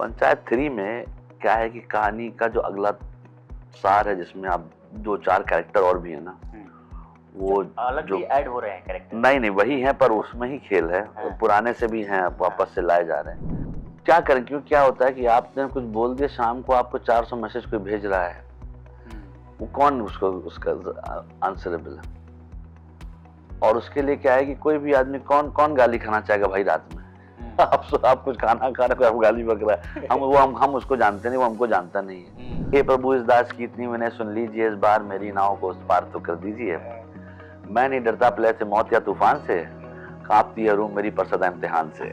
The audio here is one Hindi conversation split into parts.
पंचायत 3 में क्या है कि कहानी का जो अगला सार है, जिसमें आप 2-4 कैरेक्टर और भी है ना, वो अलग जो भी ऐड हो रहे हैं कैरेक्टर। नहीं वही है, पर उसमें ही खेल है। हाँ। पुराने से भी हैं, वापस से लाए जा रहे हैं। क्या करें, क्योंकि क्या होता है कि आपने कुछ बोल दिया, शाम को आपको 400 मैसेज कोई भेज रहा है, वो कौन उसका आंसरेबल है? और उसके लिए क्या है कि कोई भी आदमी कौन गाली खाना चाहेगा भाई रात में? आप कुछ खाना खा रहे हो, आप गाली बक रहा है, हम उसको जानते नहीं, वो हमको जानता नहीं है। हे प्रभु इस दास की इतनी मैंने सुन लीजिए, इस बार मेरी नाव को उस पार तो कर दीजिए। मैं नहीं डरता प्रलय से, मौत या तूफान से, कांपती है रूह मेरी पर सदा इम्तिहान से।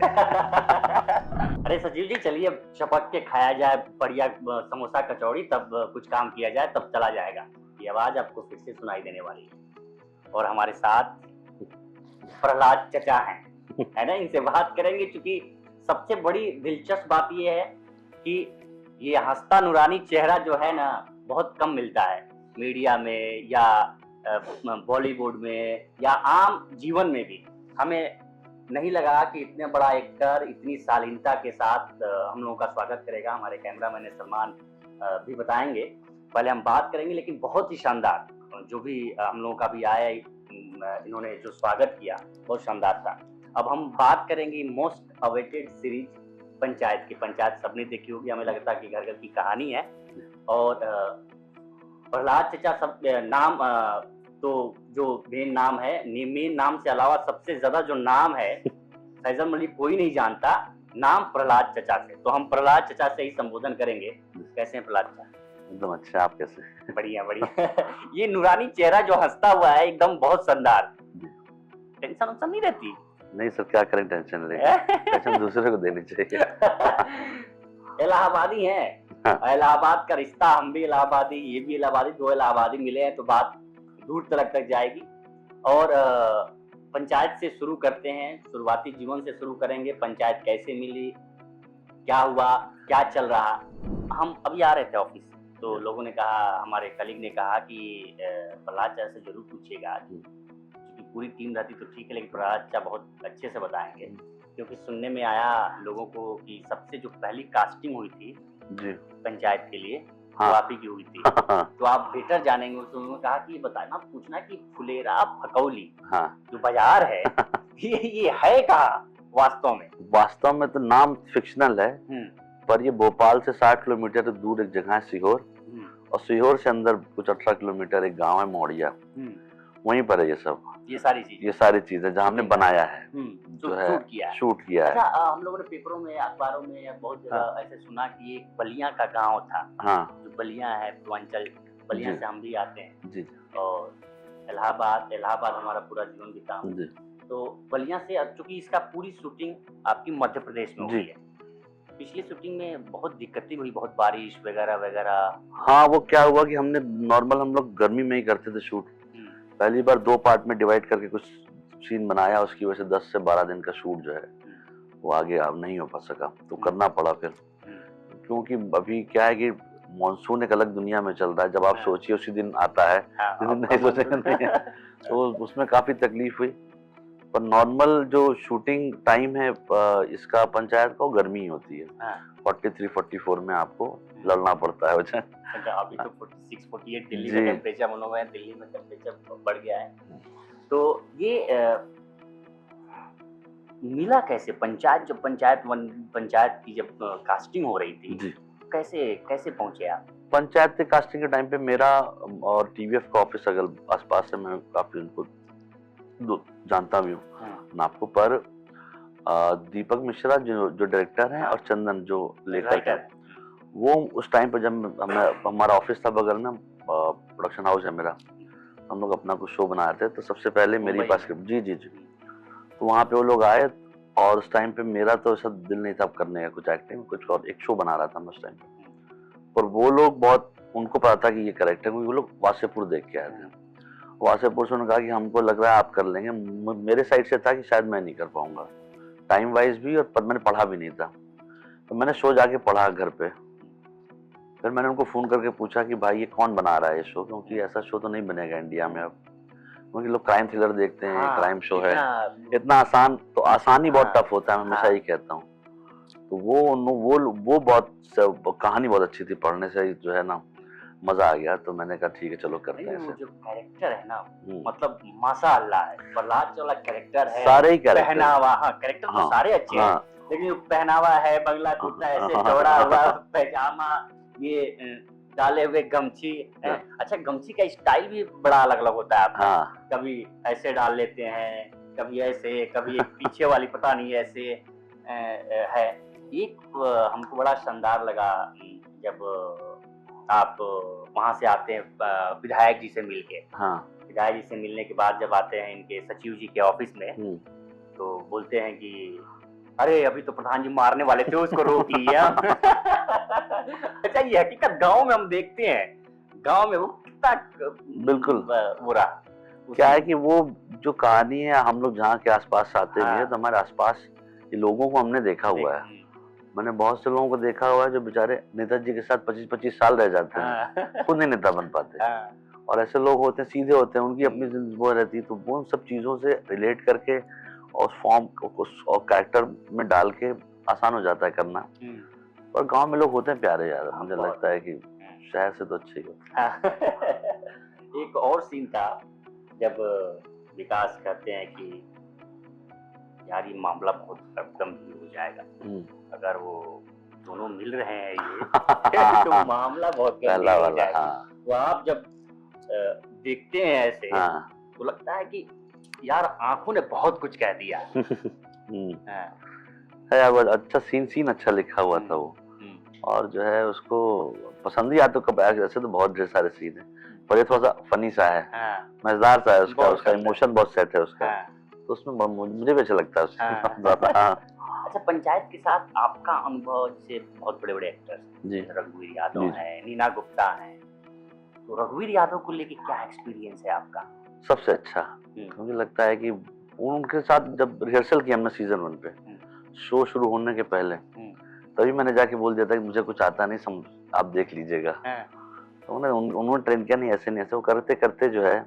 अरे सचिव जी, चलिए चपक के खाया जाए बढ़िया समोसा कचौड़ी, तब कुछ काम किया जाए, तब चला जाएगा। ये आवाज आपको फिर से सुनाई देने वाली है। और हमारे साथ प्रहलाद चचा हैं, है ना, इनसे बात करेंगे। क्योंकि सबसे बड़ी दिलचस्प बात ये है कि ये हंसता नूरानी चेहरा जो है ना, बहुत कम मिलता है मीडिया में या बॉलीवुड में या आम जीवन में भी। हमें नहीं लगा कि इतने बड़ा एक्टर इतनी शालीनता के साथ हम लोगों का स्वागत करेगा। हमारे कैमरामैन सलमान भी बताएंगे, पहले हम बात करेंगे। लेकिन बहुत ही शानदार, जो भी हम लोगों का भी आया, इन्होंने जो स्वागत किया बहुत शानदार था। अब हम बात करेंगे मोस्ट अवेटेड सीरीज पंचायत की। पंचायत सबने देखी होगी, हमें लगता है कि घर घर की कहानी है। और प्रहलाद चचा सब नाम, तो जो मेन नाम है, मेन नाम से अलावा सबसे ज्यादा जो नाम है फैजल मलिक कोई नहीं जानता, नाम प्रहलाद चचा से। तो हम प्रहलाद चचा से ही संबोधन करेंगे। कैसे हैं प्रहलाद चचा? एकदम अच्छा, आप कैसे? बढ़िया बढ़िया। ये नूरानी चेहरा जो हंसता हुआ है, एकदम बहुत शानदार। टेंशन उन्शन नहीं रहती? नहीं सर, क्या करें, टेंशन लेंगे, टेंशन दूसरे को देनी चाहिए। इलाहाबादी है, इलाहाबाद का रिश्ता, हम भी इलाहाबादी, ये भी इलाहाबादी, दो इलाहाबादी मिले हैं तो बात दूर तक जाएगी। और पंचायत से शुरू करते हैं, शुरुआती जीवन से शुरू करेंगे। पंचायत कैसे मिली, क्या हुआ, क्या चल रहा। हम अभी आ रहे थे ऑफिस, तो लोगों ने कहा, हमारे कलीग ने कहा कि प्रहलाद चाचा से जरूर पूछिएगा, क्योंकि पूरी टीम रहती तो ठीक है, लेकिन प्रहलाद चाचा बहुत अच्छे से बताएंगे। क्योंकि सुनने में आया लोगों को कि सबसे जो पहली कास्टिंग हुई थी जी पंचायत के लिए, हाँ। वो आप ही की हुई थी। तो आप बेटर जानेंगे। तो उन्होंने कहा कि ये बताना, पूछना कि फुलेरा भकौली हाँ। जो बाजार है, ये है कहाँ वास्तव में? वास्तव में तो नाम फिक्शनल है, पर ये भोपाल से 60 किलोमीटर दूर एक जगह है सीहोर, और सीहोर से अंदर कुछ 18 किलोमीटर एक गांव है मोड़िया, वहीं पर है ये सब, ये सारी चीजें जहाँ हमने बनाया है, जो है शूट किया है। अच्छा, हम लोगों ने पेपरों में, अखबारों में बहुत जगह ऐसे सुना कि एक बलिया का गांव था। हाँ, जो बलिया है पूर्वांचल, बलिया से हम भी आते हैं जी। और इलाहाबाद हमारा पूरा जीवन बिता। तो बलिया से, चूंकि इसका पूरी शूटिंग आपकी मध्य प्रदेश में हुई है, पिछली शूटिंग में बहुत दिक्कतें हुई, बहुत बारिश वगैरह वगैरह। हाँ, वो क्या हुआ कि हमने नॉर्मल, हम लोग गर्मी में ही करते थे शूट। पहली बार 2 पार्ट में डिवाइड करके कुछ सीन बनाया, उसकी वजह से 10 से 12 दिन का शूट जो है वो आगे अब नहीं हो पा सका, तो करना पड़ा फिर। क्योंकि अभी क्या है कि मॉनसून एक अलग दुनिया में चल रहा है, जब आप सोचिए उसी दिन आता है, नहीं सोचेंगे नहीं, तो उसमें काफी तकलीफ हुई। पर नॉर्मल जो शूटिंग टाइम है इसका पंचायत का, गर्मी होती है। 43-44 में आपको लड़ना पड़ता है। अभी तो 46-48 दिल्ली में टेम्परेचर बना हुआ है, दिल्ली में टेम्परेचर बढ़ गया है। तो ये मिला कैसे पंचायत, जब पंचायत की जब कास्टिंग हो रही थी, कैसे पहुंचे आप? पंचायत के कास्टिंग के टाइम पे मेरा और टीवीएफ का ऑफिस अगल आसपास से, मैं काफी उनको जानता भी हूँ आपको। पर दीपक मिश्रा जो डायरेक्टर हैं, और चंदन जो लेखक है, वो उस टाइम पर जब हमारा ऑफिस था बगल में, प्रोडक्शन हाउस है मेरा, हम लोग अपना कुछ शो बना रहे थे, तो सबसे पहले मेरी पास जी, तो वहाँ पे वो लोग आए, और उस टाइम पे मेरा तो ऐसा दिल नहीं था करने का कुछ एक्टिंग, कुछ और एक शो बना रहा था मैं उस टाइम पे। पर वो लोग बहुत, उनको पता था कि ये करेक्टर, क्योंकि वो लोग वासेपुर देख के आए थे। वासेपुर से उन्होंने कहा कि हमको लग रहा है आप कर लेंगे। मेरे साइड से था कि शायद मैं नहीं कर पाऊंगा, टाइम वाइज भी, और पर मैंने पढ़ा भी नहीं था। तो मैंने शो जाके पढ़ा घर पे। फिर मैंने उनको फोन करके पूछा कि भाई ये कौन बना रहा है ये शो, क्योंकि ऐसा शो तो नहीं बनेगा इंडिया में अब, क्योंकि लोग क्राइम थ्रिलर देखते हैं, क्राइम शो है, इतना आसान, तो आसान ही बहुत टफ होता है, मैं हमेशा ही कहता हूँ। तो वो बहुत कहानी बहुत अच्छी थी, पढ़ने से जो है ना मजा आ गया। तो मैंने कहा ठीक है चलो करते नहीं हैं वो ऐसे। जो कैरेक्टर है ना, हम्म, मतलब माशाअल्लाह है, प्रहलाद जो वाला कैरेक्टर है, सारे ही कैरेक्टर। पहनावा, हाँ कैरेक्टर तो हाँ सारे अच्छे हैं, हाँ लेकिन जो पहनावा है, बंगला कुर्ता ऐसे चौड़ा हुआ पैजामा, ये डाले हुए गमछी है। अच्छा गमछी का स्टाइल भी बड़ा अलग अलग होता है आपका, हाँ कभी ऐसे डाल लेते हैं, कभी ऐसे, कभी एक पीछे वाली पता नहीं ऐसे है। एक हमको बड़ा शानदार लगा जब आप वहां से आते हैं विधायक जी से मिलके, हाँ विधायक जी से मिलने के बाद जब आते हैं इनके सचिव जी के ऑफिस में, तो बोलते हैं कि अरे अभी तो प्रधान जी मारने वाले थे, उसको रोक लिया। अच्छा ये हकीकत गांव में हम देखते हैं, गांव में वो कितना बिल्कुल। वो रहा क्या है कि वो जो कहानी है, हम लोग जहाँ के आसपास आते हाँ। हैं तो हमारे आसपास ये लोगों को हमने देखा हुआ है। मैंने बहुत से लोगों को देखा हुआ है जो बेचारे नेताजी के साथ 25-25 साल रह जाते हैं, खुद नहीं नेता बन पाते। और ऐसे लोग होते हैं, सीधे होते हैं, उनकी अपनी जिंदगी वो रहती है, तो वो उन सब चीजों से रिलेट करके और फॉर्म और कैरेक्टर में डाल के आसान हो जाता है करना। और गांव में लोग होते हैं प्यारे यार, मुझे लगता है कि शहर से तो अच्छे ही होते। एक और सीन था जब विकास कहते हैं कि यार ये मामला बहुत गंभीर हो जाएगा, अगर वो दोनों मिल रहे हैं ये तो मामला बहुत गंभीर हो जाएगा। तो आप जब देखते हैं ऐसे तो लगता है कि यार आंखों ने बहुत कुछ कह दिया। है यार, वो अच्छा सीन अच्छा लिखा हुआ था वो, और जो है उसको पसंद ही आता। कब ऐसे तो बहुत ढेर सारे सीन है, पर ये थोड़ा सा फनी सा है, मजेदार सा है, उसका इमोशन बहुत सेट है उसका, तो उसमें मुझे भी अच्छा लगता है उसमें। अच्छा पंचायत के साथ आपका अनुभव, जैसे बहुत बड़े बड़े एक्टर्स रघुवीर यादव है, नीना गुप्ता है, तो रघुवीर यादव को लेके क्या एक्सपीरियंस है आपका? सबसे अच्छा मुझे लगता है कि उनके साथ जब रिहर्सल की हमने सीजन 1 पे, शो शुरू होने के पहले, तभी मैंने जाके बोल दिया था कि मुझे कुछ आता नहीं, आप देख लीजिएगा। तो उन्होंने ट्रेन किया, नहीं ऐसे नहीं ऐसे, वो करते करते जो है,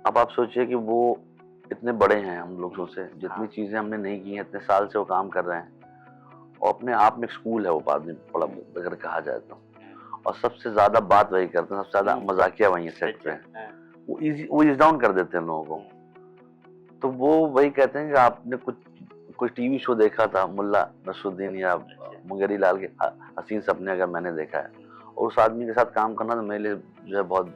अब आप सोचिए कि वो इतने बड़े हैं हम लोगों से, जितनी चीजें हमने नहीं की हैं, इतने साल से वो काम कर रहे हैं, और अपने आप में एक स्कूल है वो बाद में बड़ा अगर कहा जाए तो, और सबसे ज्यादा बात वही करते हैं, सबसे ज्यादा मजाकिया वही सेट पे, वो इज डाउन कर देते हैं लोगों को। तो वो वही कहते हैं कि आपने कुछ टीवी शो देखा था, मुल्ला नसरुद्दीन या मुंगेरी लाल के हसीन सपने, अगर मैंने देखा है, और उस आदमी के साथ काम करना तो मेरे लिए जो है बहुत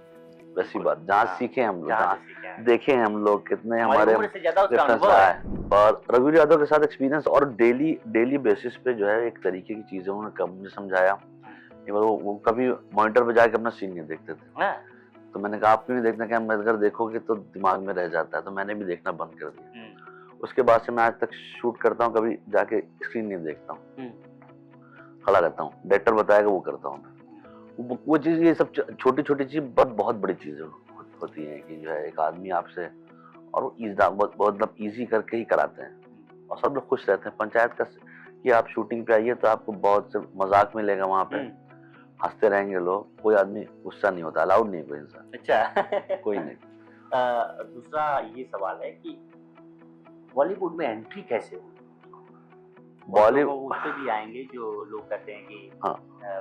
वैसी बात, जहाँ सीखे हम लोग, जहाँ देखे हैं हम लोग, कितने हमारे डिफरेंस आए। और रघुवीर यादव के साथ एक्सपीरियंस, और डेली बेसिस पे जो है एक तरीके की चीजें उन्होंने कब मुझे समझाया। वो कभी मॉनिटर पे जाके अपना सीन नहीं देखते थे, तो मैंने कहा आप क्यों नहीं देखना, क्या अगर देखोगे तो दिमाग में रह जाता है, तो मैंने भी देखना बंद कर दिया। उसके बाद से मैं आज तक शूट करता हूँ, कभी जाके स्क्रीन नहीं देखता हूँ, खड़ा रहता हूँ, डायरेक्टर बताएगा वो करता हूँ। वो चीज, ये सब छोटी छोटी चीज बहुत बड़ी चीजें होती हैं कि जो है एक आदमी आपसे, और वो मतलब ईजी करके ही कराते हैं, और सब लोग खुश रहते हैं। पंचायत का कि आप शूटिंग पे आइए तो आपको बहुत से मजाक मिलेगा, वहाँ पे हंसते रहेंगे लोग, कोई आदमी गुस्सा नहीं होता, अलाउड नहीं है कोई इंसान। अच्छा कोई नहीं। दूसरा ये सवाल है कि बॉलीवुड में एंट्री कैसे हुई? बॉलीवुड उस पे भी आएंगे जो लोग कहते हैं कि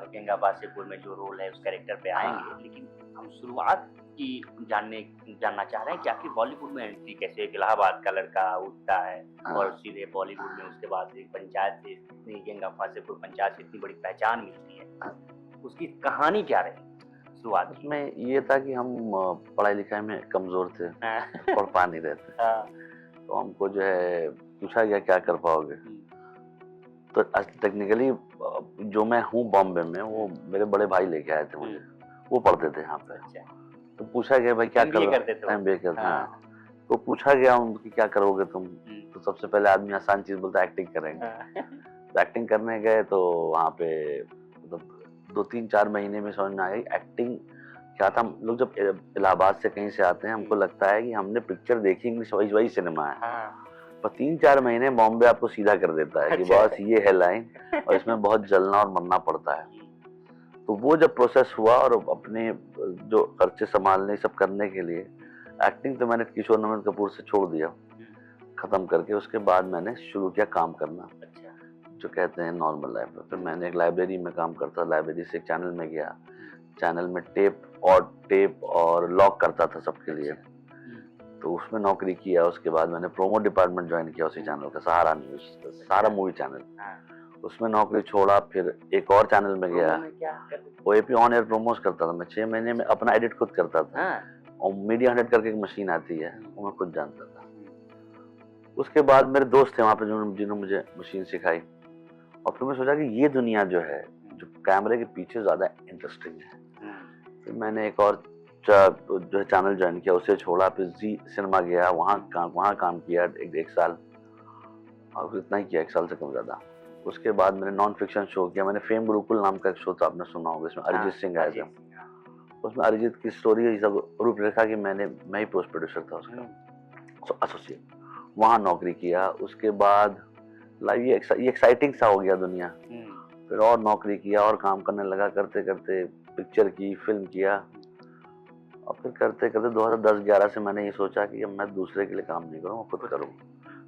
गंगा बासेपुर में जो रोल है उस कैरेक्टर पे आएंगे, लेकिन हम शुरुआत की जानना चाह रहे हैं कि आखिर बॉलीवुड में एंट्री कैसे? इलाहाबाद का लड़का उठता है और सीधे बॉलीवुड में, उसके बाद एक पंचायत से इतनी, गंगा बासेपुर पंचायत से इतनी बड़ी पहचान मिलती है, उसकी कहानी क्या रही शुरुआत? उसमें ये था कि हम पढ़ाई लिखाई में कमजोर थे, पढ़ पा नहीं रहे थे, तो हमको जो है पूछा गया क्या कर पाओगे, तो टेक्निकली जो मैं हूँ बॉम्बे में, वो मेरे बड़े भाई लेके आए थे मुझे, वो पढ़ते थे यहाँ पे। तो पूछा गया भाई क्या कर रहे हो, MBA करते हैं, तो पूछा गया उनकी क्या करोगे तुम, तो सबसे पहले आदमी आसान चीज बोलता है एक्टिंग करेंगे। तो एक्टिंग करने गए, तो वहाँ पे मतलब 2-3-4 महीने में समझ में आ गई एक्टिंग क्या था। हम लोग जब इलाहाबाद से कहीं से आते हैं, हमको लगता है कि हमने पिक्चर देखी, इंग्लिश वही सिनेमा है, पर 3-4 महीने बॉम्बे आपको सीधा कर देता है कि बस ये है लाइन, और इसमें बहुत जलना और मरना पड़ता है। तो वो जब प्रोसेस हुआ, और अपने जो खर्चे संभालने सब करने के लिए, एक्टिंग तो मैंने किशोर नमन कपूर से छोड़ दिया, खत्म करके उसके बाद मैंने शुरू किया काम करना। जो कहते हैं नॉर्मल लाइफ में। फिर मैंने एक लाइब्रेरी में काम करता, लाइब्रेरी से एक चैनल में गया, चैनल में टेप और लॉक करता था सबके लिए, तो उसमें नौकरी किया। उसके बाद मैंने प्रोमो डिपार्टमेंट ज्वाइन किया उसी चैनल का, सहारा न्यूज, सहारा मूवी चैनल, उसमें नौकरी छोड़ा। फिर एक और चैनल में गया, वो एपी ऑन एयर प्रोमोस करता था मैं। 6 महीने में अपना एडिट खुद करता था, और मीडिया हंड्रेड करके एक मशीन आती है, वो मैं खुद जानता था। उसके बाद मेरे दोस्त थे वहाँ पे जिन्होंने मुझे मशीन सिखाई, और फिर मैं सोचा कि ये दुनिया जो है, जो कैमरे के पीछे ज़्यादा इंटरेस्टिंग है। फिर मैंने एक और जो है चैनल ज्वाइन किया, उसे छोड़ा, फिर जी सिनेमा गया, वहाँ काम किया एक साल, और इतना ही किया, 1 साल से कम ज़्यादा। उसके बाद मैंने नॉन फिक्शन शो किया। मैंने फेम गुरुकुल नाम का एक शो था, आपने सुना होगा, इसमें अरिजीत सिंह आया था। उसमें अरिजीत की स्टोरी ये सब रूपरेखा की मैं ही पोस्ट प्रोड्यूसर था उसका, एसोसिएट। वहाँ नौकरी किया। उसके बाद ये एक्साइटिंग सा हो गया दुनिया। फिर और नौकरी किया और काम करने लगा, करते करते पिक्चर की, फिल्म किया, और फिर करते करते 2010-11 से मैंने ये सोचा कि अब मैं दूसरे के लिए काम नहीं करूँ, खुद करूँ।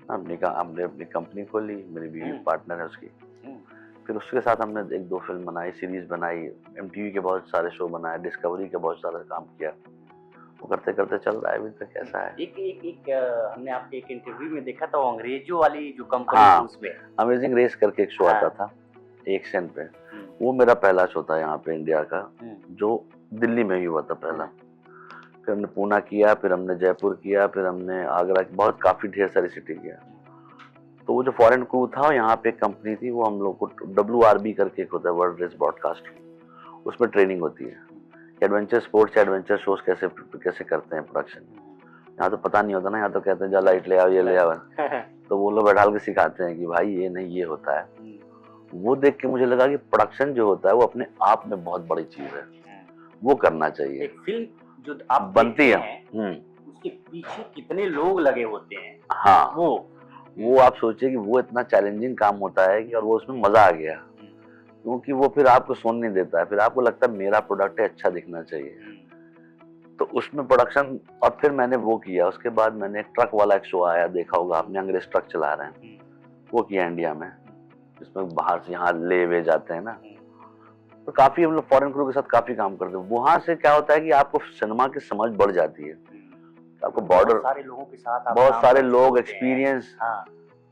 हमने अपनी कंपनी खोली, मेरी बीवी पार्टनर है उसकी। फिर उसके साथ हमने 1-2 फिल्म बनाई, सीरीज बनाई, MTV के बहुत सारे शो बनाए, डिस्कवरी के बहुत सारा काम किया। वो करते करते चल रहा है अभी तक। कैसा है? एक हमने आपके एक इंटरव्यू में देखा था, अंग्रेजों वाली जो कंपनी थी उसमें अमेजिंग रेस करके एक शो आता था एक्शन पे, वो मेरा पहला शो था यहाँ पे इंडिया का, जो दिल्ली में ही हुआ था पहला। फिर हमने पूना किया, फिर हमने जयपुर किया, फिर हमने आगरा, बहुत काफी ढेर सारी सिटी किया। तो वो जो फॉरेन क्रू था, यहाँ पे एक कंपनी थी, वो हम लोग को WRB करके एक होता है, वर्ल्ड रेस ब्रॉडकास्ट, उसमें ट्रेनिंग होती है, एडवेंचर स्पोर्ट्स, एडवेंचर शोज कैसे करते हैं प्रोडक्शन। यहाँ तो पता नहीं होता ना, यहाँ तो कहते हैं जा लाइट ले आओ, ये ले आओ, तो वो लोग बैठा के सिखाते हैं कि भाई ये नहीं, ये होता है। वो देख के मुझे लगा कि प्रोडक्शन जो होता है वो अपने आप में बहुत बड़ी चीज है, वो करना चाहिए। एक फिल्म जो आप बनती है, उसके पीछे कितने लोग लगे होते हैं। हाँ, वो आप सोचिए कि वो इतना चैलेंजिंग काम होता है कि, और वो उसमें मजा आ गया, क्योंकि वो फिर आपको सोने नहीं देता है, फिर आपको लगता है मेरा प्रोडक्ट है, अच्छा दिखना चाहिए, तो उसमें प्रोडक्शन। और फिर मैंने वो किया। उसके बाद मैंने एक ट्रक वाला एक शो आया, देखा होगा आपने, अंग्रेज ट्रक चला रहे हैं, वो किया इंडिया में, जिसमें बाहर से यहाँ ले वे जाते हैं ना। तो काफी हम लोग फॉरेन क्रू के साथ काफी काम करते हैं। वहां से क्या होता है कि आपको सिनेमा की समझ बढ़ जाती है, आपको बॉर्डर, सारे लोगों के साथ बहुत सारे लोग, एक्सपीरियंस।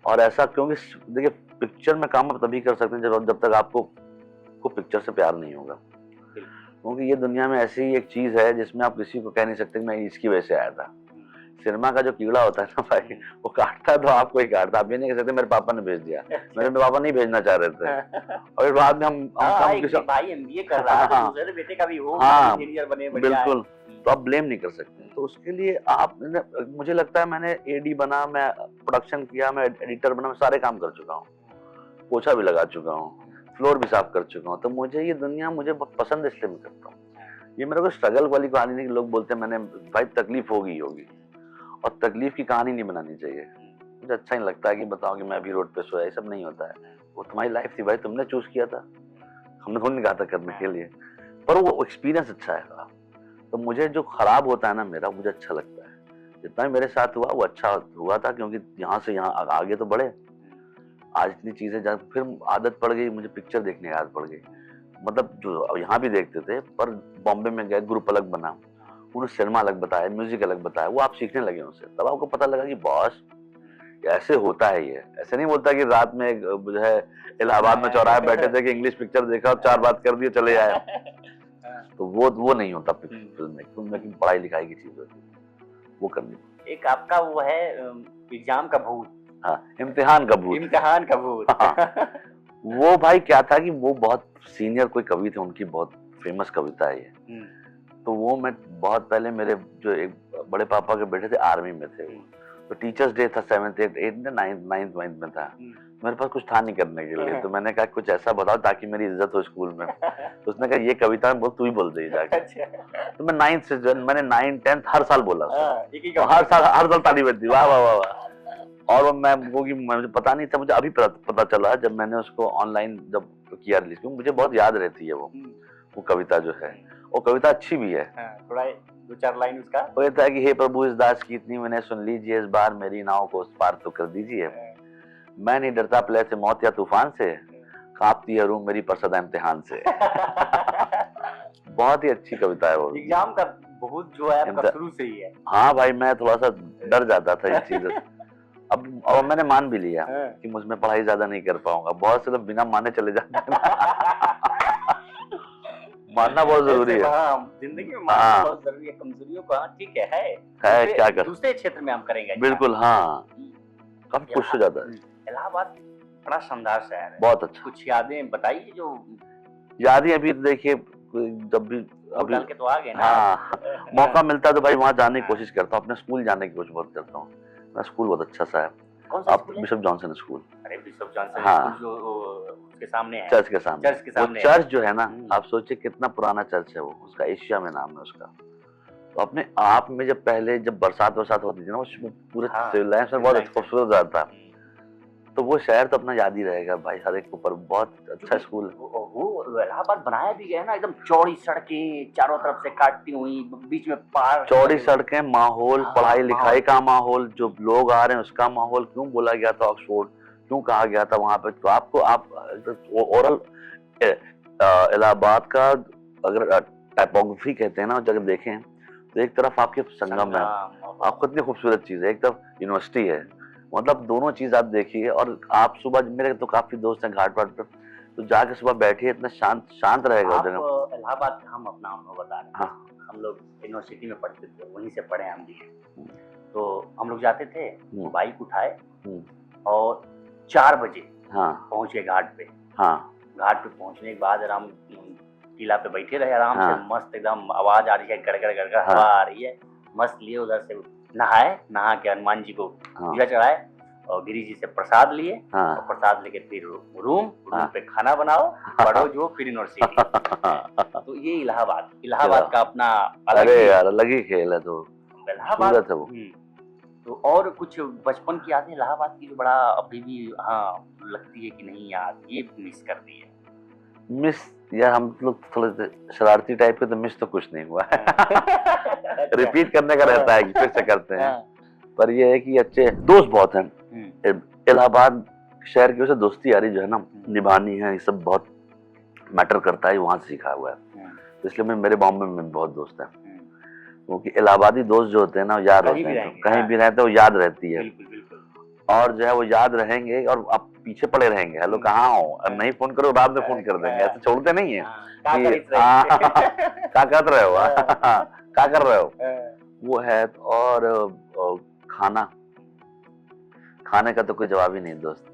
और ऐसा, क्योंकि देखिए पिक्चर में काम आप तभी कर सकते हैं जब तक आपको पिक्चर से प्यार नहीं होगा, क्योंकि ये दुनिया में ऐसी एक चीज है जिसमें आप किसी को कह नहीं सकते मैं इसकी वजह से आया था। सिनेमा का जो कीड़ा होता है ना भाई, वो काटता है तो आपको ही काटता। आप ये नहीं कह सकते मेरे पापा ने भेज दिया, मेरे पापा नहीं भेजना चाह रहे थे, और बाद में हम भाई MBA कर रहा है, दूसरे बेटे का भी हो, इंजीनियर बने, बिल्कुल, तो आप ब्लेम नहीं कर सकते। तो उसके लिए आप, मुझे लगता है मैंने AD बना, मैं प्रोडक्शन किया, मैं एडिटर बना, मैं सारे काम कर चुका हूँ, पोछा भी लगा चुका हूँ, फ्लोर भी साफ कर चुका हूँ। तो मुझे ये दुनिया मुझे पसंद इसलिए मैं करता हूँ। ये मेरे को स्ट्रगल वाली कहानी नहीं कि लोग बोलते हैं मैंने, भाई तकलीफ होगी, और तकलीफ की कहानी नहीं बनानी चाहिए। मुझे अच्छा नहीं लगता है कि बताओ कि मैं अभी रोड पे सोया, ये सब नहीं होता है। वो तुम्हारी लाइफ थी भाई, तुमने चूज किया था, हमने थोड़ी नहीं कहा था करने के लिए, पर वो एक्सपीरियंस अच्छा है। तो मुझे जो खराब होता है ना मेरा, मुझे अच्छा लगता है। जितना भी मेरे साथ हुआ वो अच्छा हुआ था, क्योंकि यहाँ से यहाँ आगे तो बढ़े। आज इतनी चीजें, जब फिर आदत पड़ गई मुझे, पिक्चर देखने की आदत पड़ गई। मतलब जो यहाँ भी देखते थे, पर बॉम्बे में गए, ग्रुप अलग बना, उन्होंने सिनेमा अलग बताया, म्यूजिक अलग बताया, वो आप सीखने लगे उनसे। तब आपको पता लगा कि बॉस ऐसे होता है, ये ऐसे नहीं बोलता कि रात में जो है इलाहाबाद में चौराहे बैठे थे कि इंग्लिश पिक्चर देखा और 4 बात कर दिए चले आए। तो वो नहीं होता फिल्म में पढ़ाई लिखाई की चीज होती है, वो करनी। एक आपका वो है एग्जाम का भूत, इम्तिहान का भूत। वो भाई क्या था कि वो बहुत सीनियर कोई कवि थे, उनकी बहुत फेमस कविता है ये। तो वो मैं बहुत पहले, मेरे जो एक बड़े पापा के बेटे थे आर्मी में थे, तो टीचर्स डे था 7th 8th 9th में था, मेरे पास कुछ था नहीं करने के लिए, तो मैंने कहा कुछ ऐसा बताओ ताकि मेरी इज्जत हो स्कूल में। तो उसने कहा ये कविता बोल, तू ही बोल दे जाके। तो मैं 9th से, मैंने 9th 10th हर साल बोला, हर साल ताली बजती, वाह वाह वाह वाह। और मैं वो कि मुझे पता नहीं था, मुझे अभी पता चला जब मैंने उसको ऑनलाइन जब किया रिलीज, क्योंकि मुझे बहुत याद रहती है वो कविता जो है। वो कविता अच्छी भी है, थोड़ा 2-4 लाइन उसका वो है कि हे प्रभु इस दास की इतनी मैंने सुन लीजिए, इस बार मेरी नाव को उस पार तो कर दीजिए। मैं नहीं डरता प्ले से मौत या तूफान से, कांपती है रूह मेरी पर सदा इम्तिहान से। बहुत ही अच्छी कविता है वो। एग्जाम का बहुत जो है आपका शुरू से ही है। हाँ भाई, मैं थोड़ा सा डर जाता था इस चीज से। अब और मैंने मान भी लिया कि मुझ में पढ़ाई ज्यादा नहीं कर पाऊंगा। बहुत से लोग बिना माने चले जाते हैं। मानना बहुत जरूरी है। जिंदगी में मानना बहुत जरूरी है। कमजोरियों को ठीक है क्या कर दूसरे क्षेत्र में हम करेंगे। बिल्कुल हाँ, काफी खुश हो जाता है। इलाहाबाद बड़ा शानदार शहर है। बहुत अच्छा। कुछ यादें बताइए जो यादें अभी देखिए, जब भी अभी डाल के तो आ गए ना। हाँ, मौका मिलता है तो भाई वहाँ जाने की कोशिश करता हूँ। अपने स्कूल जाने की कोशिश बहुत करता हूँ। मेरा स्कूल बहुत अच्छा सा है। कौन सा स्कूल है? Bishop Johnson school. अरे बिशप जॉनसन हाँ, स्कूल जो उसके सामने है, चर्च के सामने। चर्च के सामने वो चर्च जो है ना, आप सोचिए कितना पुराना चर्च है वो। उसका एशिया में नाम है उसका। तो अपने आप में जब पहले जब बरसात होती थी ना, उसमें पूरे सिविलाइजेशन बहुत खूबसूरत जाता है। तो वो शहर तो अपना याद ही रहेगा भाई हर एक ऊपर। बहुत अच्छा स्कूल है वो। इलाहाबाद बनाया भी गया ना एकदम चौड़ी सड़कें, चारों तरफ से काटती हुई, बीच में पार्क, चौड़ी सड़कें, माहौल, पढ़ाई लिखाई का माहौल, जो लोग आ रहे हैं उसका माहौल। क्यों बोला गया था ऑक्सफोर्ड, क्यों कहा गया था वहां पे? तो आपको आप ओवरऑल इलाहाबाद का अगर टाइपोग्राफी कहते हैं ना, अगर देखें तो एक तरफ आपके संगम है, आपको इतनी खूबसूरत चीज है, एक तरफ यूनिवर्सिटी है। मतलब दोनों चीज आप देखिए। और आप सुबह, मेरे तो काफी दोस्त हैं घाट वाट पर, तो जाके सुबह बैठिए, इतना शांत रहेगा उस जगह। इलाहाबाद का हम अपना अनुभव बता रहे हैं। हाँ। हम लोग यूनिवर्सिटी में पढ़ते थे, वहीं से पढ़े हम भी। तो हम लोग जाते थे, बाइक उठाए और 4 बजे पहुंचे घाट पे। घाट पे पहुंचने के बाद आराम टीला पे बैठे रहे आराम से, मस्त एकदम आवाज आ रही है, गड़गड़ गड़गड़ हवा आ रही है, मस्त लिए उधर से नहाए, नहा के हनुमान जी को पूजा चढ़ाए और गिरी जी से प्रसाद लिए और प्रसाद लेके फिर रूम पे खाना बनाओ, पढ़ो जो, फिर यूनिवर्सिटी। तो ये इलाहाबाद का अपना अलग ही खेल है। तो इलाहाबाद है वो। तो और कुछ बचपन की यादें इलाहाबाद की जो बड़ा अभी भी लगती है कि नहीं यार ये मिस कर दी है? मिस यार, हम लोग थोड़े शरारती टाइप के, तो मिस तो कुछ नहीं हुआ। रिपीट करने का रहता है कि फिर से करते हैं। पर ये है कि अच्छे दोस्त बहुत हैं। इलाहाबाद शहर की वजह से दोस्ती यारी जो है ना निभानी है, ये सब बहुत मैटर करता है, वहां से सीखा हुआ है। तो इसलिए मेरे बॉम्बे में बहुत दोस्त हैं, क्योंकि इलाहाबादी दोस्त जो होते हैं ना याद होते हैं, कहीं भी रहते हैं वो याद रहती है। और जो है वो याद रहेंगे और आप पीछे पड़े रहेंगे, हेलो कहाँ हो, अब नहीं फोन करो रात में फोन कर देंगे, ऐसे छोड़ते नहीं है कि क्या कर रहे हो, क्या कर रहे हो, वो है। और खाने का तो कोई जवाब ही नहीं दोस्त,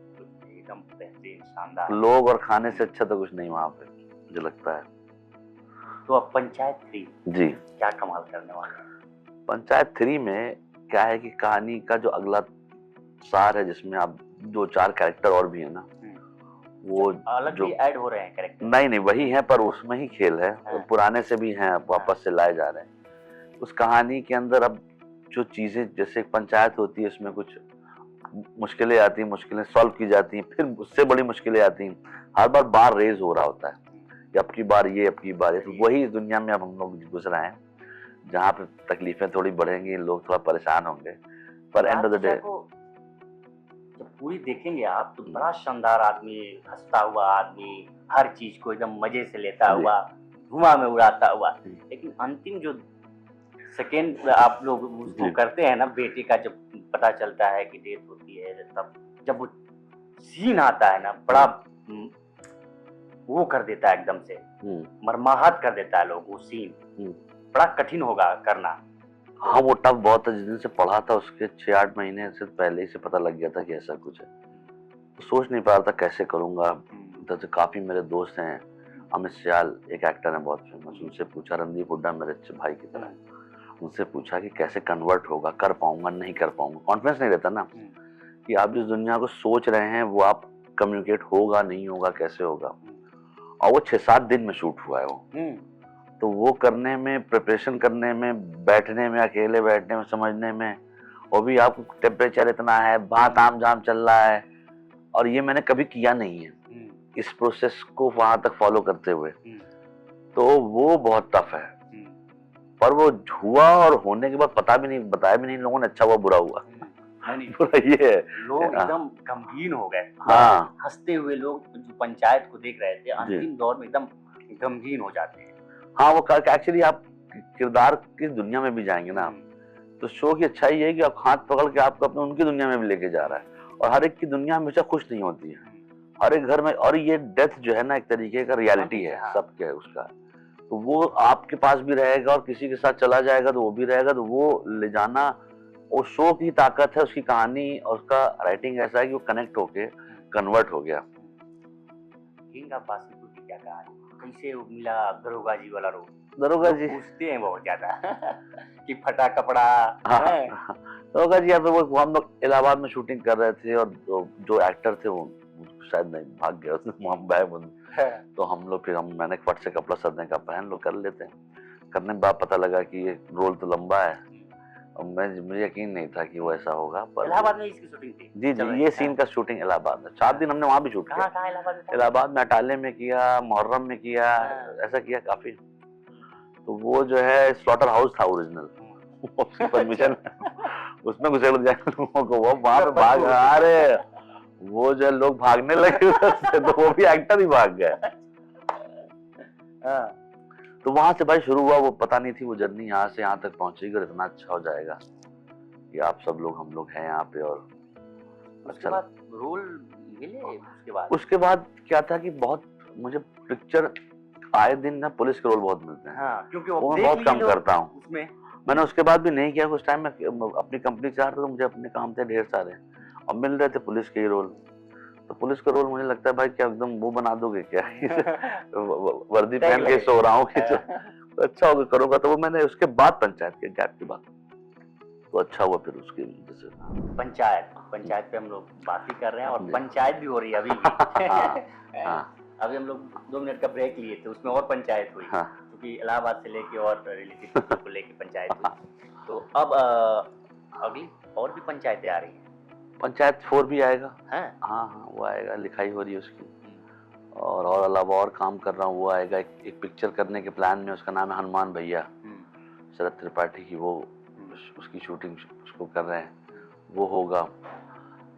एकदम बेहतरीन शानदार। लोग और खाने से अच्छा तो कुछ नहीं वहाँ पे, मुझे लगता है। तो अब पंचायत 3 जी क्या कमाल करने वाले हैं? पंचायत 3 में क्या है कि कहानी का जो अगला सार है, जिसमें आप 2-4 कैरेक्टर और भी है ना, वो अलग भी ऐड हो रहे हैं कैरेक्टर? नहीं वही है, पर उसमें ही खेल है। पुराने से भी हैं, वापस से लाए जा रहे हैं। उस कहानी के अंदर अब जो चीजें, जैसे पंचायत होती है, उसमें कुछ मुश्किलें आती हैं, मुश्किलें सॉल्व की जाती हैं, फिर उससे बड़ी मुश्किलें आती हैं। हर बार रेज हो रहा होता है कि अब की बार ये, अब की बार ये। तो वही इस दुनिया में अब हम लोग गुजर रहे हैं, जहाँ पे तकलीफें थोड़ी बढ़ेंगी, लोग थोड़ा परेशान होंगे, पर एंड ऑफ द डे जब पूरी देखेंगे आप तो बड़ा शानदार आदमी, हंसता हुआ आदमी, हर चीज को एकदम मजे से लेता हुआ, धुआं में उड़ाता हुआ। लेकिन अंतिम जो सेकेंड आप लोग उसको करते हैं ना, बेटे का जब पता चलता है कि डेथ होती है, तब जब वो सीन आता है ना, बड़ा वो कर देता है, एकदम से मरमाहत कर देता है लोग। वो सीन बड़ा कठिन होगा करना। हाँ, वो टफ बहुत है। जिस दिन से पढ़ा था उसके 6-8 महीने से पहले ही से पता लग गया था कि ऐसा कुछ है। तो सोच नहीं पा रहा था कैसे करूंगा। उधर से काफी मेरे दोस्त हैं, अमित सियाल एक एक्टर है बहुत फेमस, उनसे पूछा, रणदीप हुड्डा मेरे अच्छे भाई की तरह, उनसे पूछा कि कैसे कन्वर्ट होगा, कर पाऊंगा नहीं कर पाऊंगा। कॉन्फिडेंस नहीं रहता ना कि आप जिस दुनिया को सोच रहे हैं वो आप कम्युनिकेट होगा नहीं होगा, कैसे होगा। और वो 6-7 दिन में शूट हुआ है वो। तो वो करने में, प्रिपरेशन करने में, बैठने में, अकेले बैठने में, समझने में, और भी आपको टेम्परेचर इतना है, वहां ताम झाम चल रहा है, और ये मैंने कभी किया नहीं है इस प्रोसेस को वहां तक फॉलो करते हुए। तो वो बहुत टफ है, पर वो हुआ, और होने के बाद बताया भी नहीं लोगों ने, अच्छा हुआ बुरा हुआ। नहीं, पूरा ये है। लोग हाँ। एकदम गमगीन हो गए। हाँ हंसते हुए लोग जो पंचायत को देख रहे थे अंतिम दौर में एकदम गमगीन हो जाते हैं। हाँ, वो एक्चुअली आप किरदार की दुनिया में भी जाएंगे ना आप, तो शो की अच्छाई ये है कि आप हाथ पकड़ के आपको अपने उनकी दुनिया में भी लेके जा रहा है। और हर एक की दुनिया हमेशा खुश नहीं होती है, हर एक घर में। और ये डेथ जो है ना एक तरीके का रियलिटी है सबके उसका, तो वो आपके पास भी रहेगा और किसी के साथ चला जाएगा तो वो भी रहेगा। तो वो ले जाना, वो शो की ताकत है, उसकी कहानी और उसका राइटिंग ऐसा है कि वो कनेक्ट होके कन्वर्ट हो गया। किंग ऑफ वासेपुर की क्या कहानी, कैसे वो मिला दरोगा जी वाला रोल? दरोगा लोग जी, पूछते हैं बहुत ज्यादा कि फटा कपड़ा हाँ है। दरोगा जी, यहाँ पे वो हम लोग इलाहाबाद में शूटिंग कर रहे थे और जो एक्टर थे वो शायद नहीं भाग गया उसने तो हम लोग फिर मैंने फट से कपड़ा सदने का पहन लो, कर लेते हैं। करने के बाद पता लगा कि ये रोल तो लंबा है और मुझे यकीन नहीं था कि वो ऐसा होगा। पर इलाहाबाद में इसकी शूटिंग थी? जी जी, ये सीन का शूटिंग इलाहाबाद में 4 दिन हमने वहाँ भी शूट किया। कहाँ इलाहाबाद में? इलाहाबाद में अटाले में किया, मुहर्रम में किया, ऐसा किया काफी। तो वो जो है स्लॉटर हाउस था ओरिजिनल, उसकी परमिशन उसमें घुसेड़ दिया लोगों को, वो वहां पे भाग अरे वो जो लोग भागने लगे उससे, तो वो भी एक्टर ही भाग गए। तो वहां से भाई शुरू हुआ, वो पता नहीं थी वो जर्नी यहाँ से यहाँ तक पहुंचेगी और इतना अच्छा हो जाएगा कि आप सब लोग हम लोग हैं यहाँ पे। और उसके बाद रोल मिले? उसके बाद क्या था कि बहुत मुझे पिक्चर आए दिन ना पुलिस के रोल बहुत मिलते हैं। हाँ, क्योंकि वो मैं बहुत कम करता हूँ उसमें। मैंने उसके बाद भी नहीं किया। कुछ टाइम में अपनी कंपनी से आ रहा था, मुझे अपने काम थे ढेर सारे और मिल रहे थे पुलिस के ही रोल। तो पुलिस का रोल मुझे लगता है भाई क्या एकदम वो बना दोगे क्या वर्दी पहन के सो रहा हूँ कि तो अच्छा होगा करूँगा। तो वो मैंने उसके बाद पंचायत के गैप के बाद तो अच्छा हुआ फिर उसकी वजह से। पंचायत पे हम लोग बात ही कर रहे हैं और पंचायत भी हो रही है अभी भी। अभी हम लोग 2 मिनट का ब्रेक लिए थे, उसमें और पंचायत हुई क्योंकि इलाहाबाद से लेके और रिलेटिव को लेके पंचायत हुई। तो अब अगली और भी पंचायतें आ रही हैं। पंचायत 4 भी आएगा। हाँ, वो आएगा, लिखाई हो रही है उसकी और अलावा और काम कर रहा हूँ। वो आएगा, एक पिक्चर करने के प्लान में, उसका नाम है हनुमान भैया, शरद त्रिपाठी की, वो उसकी शूटिंग उसको कर रहे हैं, वो होगा।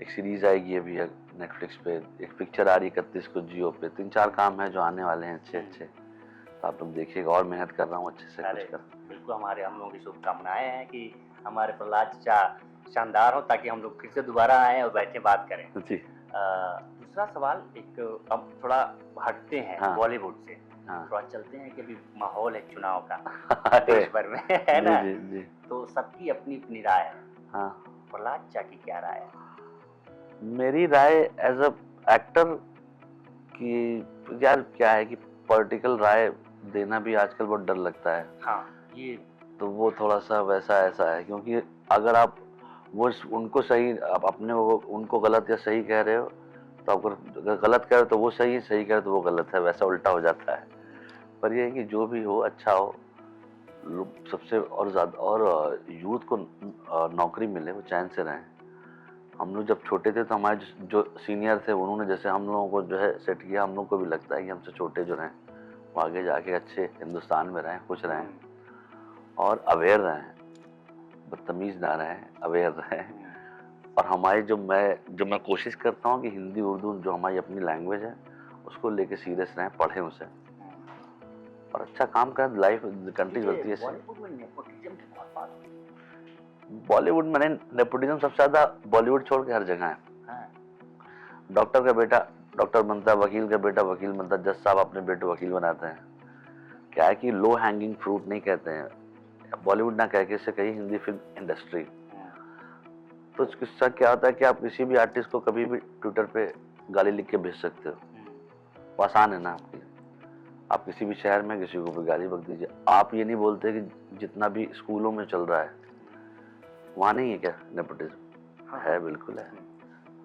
एक सीरीज आएगी अभी नेटफ्लिक्स पे, एक पिक्चर आ रही है 31 को जियो पे। 3-4 काम है जो आने वाले हैं अच्छे। तो आप लोग देखिएगा, और मेहनत कर रहा हूँ अच्छे से कुछ कर। बिल्कुल, हम लोगों की शुभकामनाएं हैं कि हमारे प्रहलाद चाचा शानदार हो ताकि हम लोग फिर से दोबारा आए और बैठे बात करें। जी। दूसरा सवाल, एक अब थोड़ा हटते हैं बॉलीवुड से, थोड़ा चलते हैं कि अभी माहौल है चुनाव का देश भर में, है ना? जी। तो सबकी अपनी अपनी राय है। प्रहलाद चाचा की क्या राय है? मेरी राय एज अ एक्टर कि यार क्या है कि पॉलिटिकल राय देना भी आजकल बहुत डर लगता है। ये तो वो थोड़ा सा वैसा ऐसा है, क्योंकि अगर आप वो उनको सही, आप अपने उनको गलत या सही कह रहे हो, तो अगर गलत कह रहे हो तो वो सही कह रहे हो तो वो गलत है, वैसा उल्टा हो जाता है। पर ये है कि जो भी हो अच्छा हो, सबसे और ज़्यादा और यूथ को नौकरी मिले, वो चैन से रहें। हम लोग जब छोटे थे तो हमारे जो सीनियर थे उन्होंने जैसे हम लोगों को जो है सेट किया, हम लोग को भी लगता है कि हमसे छोटे जो रहें वो आगे जाके अच्छे हिंदुस्तान में रहें, खुश रहें और अवेयर रहें, बदतमीज ना रहें, अवेयर रहें। और हमारी जो मैं कोशिश करता हूँ कि हिंदी उर्दू जो हमारी अपनी लैंग्वेज है उसको लेके सीरियस रहें, पढ़ें उसे और अच्छा काम करें। लाइफ कंट्री चलती है। बॉलीवुड में नेपोटिज्म सबसे ज्यादा बॉलीवुड छोड़ के हर जगह है। डॉक्टर का बेटा डॉक्टर बनता है, वकील का बेटा वकील बनता है, जज साहब अपने बेटे वकील बनाते हैं। क्या है कि लो हैंगिंग फ्रूट नहीं कहते हैं, बॉलीवुड ना कह के इसे कही हिंदी फिल्म इंडस्ट्री। तो इसका क्या होता है कि आप किसी भी आर्टिस्ट को कभी भी ट्विटर पे गाली लिख के भेज सकते हो, वो आसान है ना आपकी। आप किसी भी शहर में किसी को भी गाली बक दीजिए। आप ये नहीं बोलते कि जितना भी स्कूलों में चल रहा है वहाँ नहीं है क्या नेपोटिज्म? है, बिल्कुल है।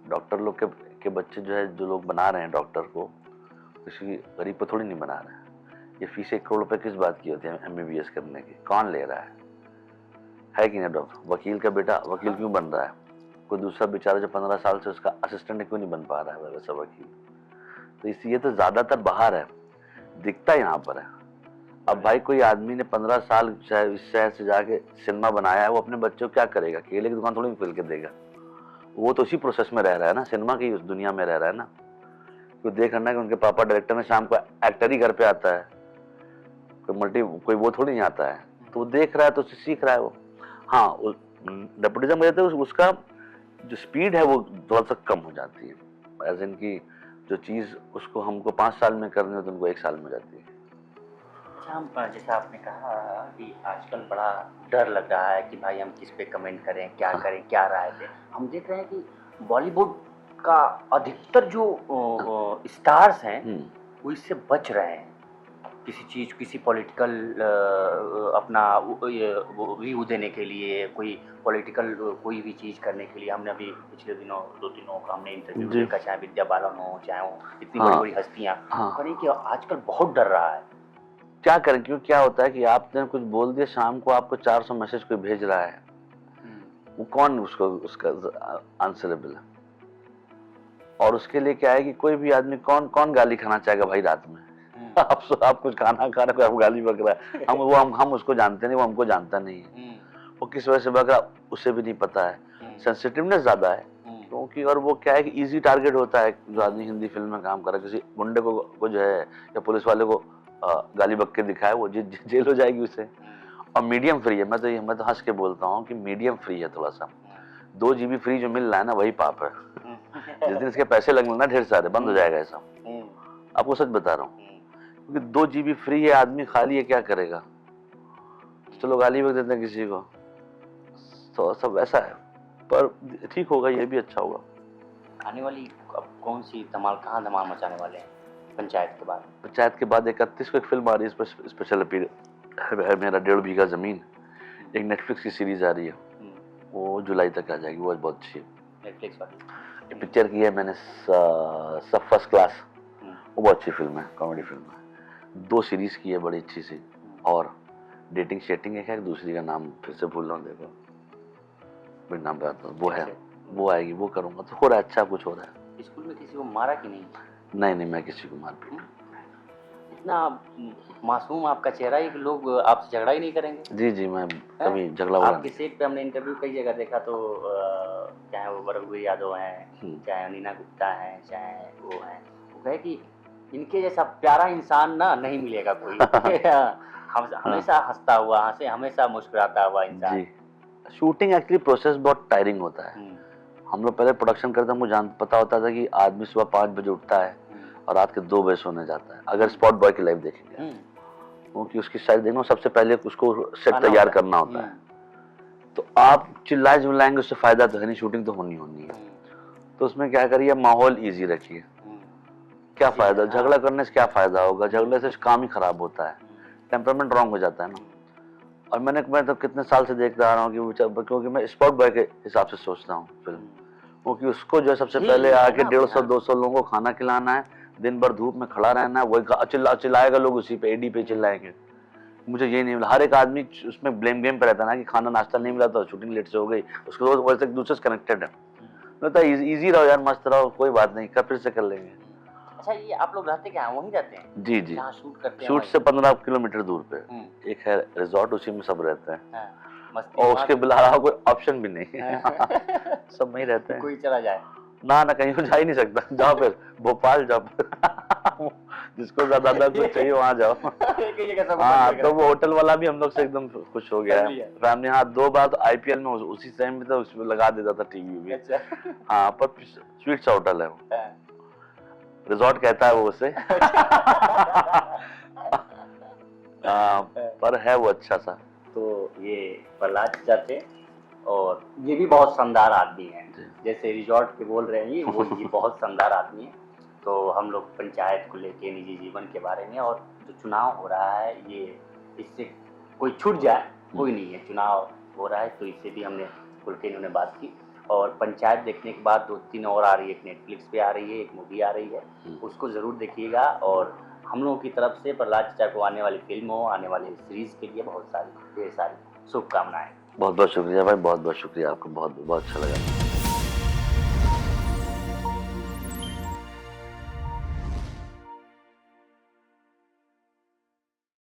डॉक्टर लोग के बच्चे जो है, जो लोग बना रहे हैं डॉक्टर को, किसी गरीब को थोड़ी नहीं बना रहे हैं। ये फीस 1 करोड़ रुपए किस बात की होती है MBBS करने की? कौन ले रहा है कि नहीं? डॉक्टर वकील का बेटा वकील क्यों बन रहा है? कोई दूसरा बेचारा जो 15 साल से उसका असिस्टेंट क्यों नहीं बन पा रहा है वैसा वकील? तो इसलिए तो ज्यादातर बाहर है, दिखता यहाँ पर है। अब भाई कोई आदमी ने 15 साल इस शहर से जाके सिनेमा बनाया है, वो अपने बच्चों को क्या करेगा? केले की दुकान थोड़ी खोल के देगा, वो तो उसी प्रोसेस में रह रहा है ना, सिनेमा की उस दुनिया में रह रहा है ना। तो देख रहा है कि उनके पापा डायरेक्टर में, शाम को एक्टर ही घर पे आता है, कोई वो थोड़ी नहीं आता है, तो वो देख रहा है तो उससे सीख रहा है वो। हाँ, नेपोटिज्म में तो उसका जो स्पीड है वो थोड़ा सा कम हो जाती है, एज इन की जो चीज उसको हमको 5 साल में करनी हो तो उनको 1 साल में हो जाती है। अच्छा, हम जैसा आपने कहा कि आजकल बड़ा डर लग रहा है कि भाई हम किस पे कमेंट करें, क्या हाँ। करें, क्या राय दें। हम देख रहे हैं कि बॉलीवुड का अधिकतर जो स्टार्स हैं वो इससे बच रहे हैं। किसी चीज़, किसी पॉलिटिकल अपना वो व्यू देने के लिए, कोई पॉलिटिकल कोई भी चीज़ करने के लिए। हमने अभी पिछले दिनों 2-3 का हमने इंटरव्यू जी। देखा, चाहे विद्या बालन हो, चाहे वो इतनी हाँ। बड़ी-बड़ी हस्तियाँ, हाँ। करें कि आजकल बहुत डर रहा है। क्या करें, क्यों क्या होता है कि आपने कुछ बोल दिया, शाम को आपको 400 मैसेज कोई भेज रहा है, वो कौन उसको उसका आंसरेबल है? और उसके लिए क्या है कि कोई भी आदमी कौन कौन गाली खाना चाहेगा भाई रात में? आप कुछ खाना खा रहे हो, आप गाली बक रहा है, हम उसको जानते नहीं, वो हमको जानता नहीं है। वो किस वजह से बक रहा उसे भी नहीं पता है, सेंसिटिवनेस ज्यादा है क्योंकि, और वो क्या है कि इजी टारगेट होता है। जो आदमी हिंदी फिल्म में काम कर रहा है, किसी गुंडे को जो है या पुलिस वाले को गाली बक के दिखाए, वो जेल हो जाएगी उसे। और मीडियम फ्री है, मैं तो हंस के बोलता हूँ कि मीडियम फ्री है थोड़ा सा। 2 GB फ्री जो मिल रहा है ना, वही पाप है। जिस दिन इसके पैसे लगने ना ढेर सारे, बंद हो जाएगा ऐसा। आपको सच बता रहा हूँ, क्योंकि 2 GB फ्री है, आदमी खाली है, क्या करेगा? चलो गाली बक देते हैं किसी को, तो सब ऐसा है, पर ठीक होगा, ये भी अच्छा होगा। आने वाली अब कौन सी धमाल, कहाँ धमाल मचाने वाले हैं पंचायत के बाद? पंचायत के बाद 31 को एक फिल्म आ रही है, स्पेशल अपील है मेरा 1.5 बीघा जमीन। एक नेटफ्लिक्स की सीरीज आ रही है, वो जुलाई तक आ जाएगी, वो बहुत अच्छी है। नेटफ्लिक्स वाली पिक्चर की है मैंने, सब फर्स्ट क्लास, वो बहुत अच्छी फिल्म है, कॉमेडी फिल्म है। 2 सीरीज की है बड़ी अच्छी सी, और डेटिंग शेटिंग एक है, दूसरी का नाम फिर से भूल रहा हूँ, देखो मेरे नाम पे आता है, वो है, वो आएगी, वो करूँगा। तो हो रहा है, अच्छा कुछ हो रहा है। स्कूल में किसी को मारा कि नहीं? नहीं, मैं किसी को मार पीट। इतना मासूम आपका चेहरा है कि लोग आपसे झगड़ा ही नहीं करेंगे। जी, मैं कभी झगड़ा आपके सेट पे हमने इंटरव्यू कई जगह देखा, तो चाहे वो रघुवीर यादव हैं, चाहे नीना गुप्ता हैं, चाहे वो हैं, वो कहे कि इनके जैसा प्यारा इंसान ना नहीं मिलेगा कोई। हमेशा हंसता हुआ, हमेशा मुस्कुराता हुआ इंसान। जी, शूटिंग एक्चुअली प्रोसेस बहुत टायरिंग होता है। हम लोग पहले प्रोडक्शन करते, हमको पता होता था कि आदमी सुबह 5 बजे उठता है और रात के 2 बजे सोने जाता है, अगर स्पॉट बॉय की लाइफ देखेंगे, क्योंकि उसकी साइड देखना, सबसे पहले उसको सेट तैयार करना होता है। तो आप चिल्लाए चिल्लाएंगे, उससे फायदा तो है नहीं, शूटिंग तो होनी है। तो उसमें क्या करिए, माहौल इजी रखिए। क्या फायदा झगड़ा करने से, क्या फायदा होगा? झगड़े से काम ही खराब होता है, टेम्परामेंट रॉन्ग हो जाता है ना। और मैं तो कितने साल से देखता आ रहा हूँ कि क्योंकि मैं स्पॉट बॉय के हिसाब से सोचता हूँ फिल्म, क्योंकि उसको जो सबसे पहले आके 150-200 लोगों को खाना खिलाना है, दिन भर धूप में खड़ा रहना है, वही चिल्लाएगा, लोग उसी पे एडी पे चिल्लाएंगे। मुझे ये नहीं मिला, हर एक आदमी उसमें ब्लेम गेम पे रहता है ना, कि खाना नाश्ता नहीं मिला तो शूटिंग लेट से हो गई, उसको वजह से एक दूसरे से कनेक्टेड है। तो इजी रहो यार, मस्त रहो, कोई बात नहीं, फिर से कर लेंगे। अच्छा, ये आप लोग रहते क्या, वहीं रहते हैं? जी, जहाँ शूट करते हैं, शूट से 15 किलोमीटर दूर पे एक है रिजॉर्ट, उसी में सब रहते हैं। और उसके अलावा कोई ऑप्शन भी नहीं है। सब वहीं रहते हैं। कोई चला जाए ना कहीं जा ही नहीं सकता। जाओ फिर भोपाल जाओ, जिसको ज्यादा कुछ चाहिए वहां जाओ। हाँ, तो वो होटल वाला भी हम लोग से एकदम खुश हो गया है। फैमिली, हाँ, 2 बार तो IPL में उसी टाइम में तो उसमें लगा देता था टीवी भी। हाँ, पर स्वीट सा होटल है वो, रिजॉर्ट कहता है वो उसे। पर है वो अच्छा सा। तो ये प्रहलाद चाचा थे, और ये भी बहुत शानदार आदमी है। जैसे रिजॉर्ट पे बोल रहे हैं ये बहुत शानदार आदमी है। तो हम लोग पंचायत को लेके, निजी जीवन के बारे में, और जो चुनाव हो रहा है, ये इससे कोई छूट जाए कोई नहीं है। चुनाव हो रहा है तो इससे भी हमने खुल के इन्होंने बात की। और पंचायत देखने के बाद 2-3 और आ रही है, एक नेटफ्लिक्स पे आ रही है, एक मूवी आ रही है, उसको ज़रूर देखिएगा। और हम लोगों की तरफ से प्रहलाद चाचा को आने वाली फिल्मों, आने वाली सीरीज़ के लिए बहुत सारी ढेर सारी शुभकामनाएं। बहुत बहुत शुक्रिया भाई, बहुत बहुत शुक्रिया आपका, बहुत बहुत अच्छा लगा।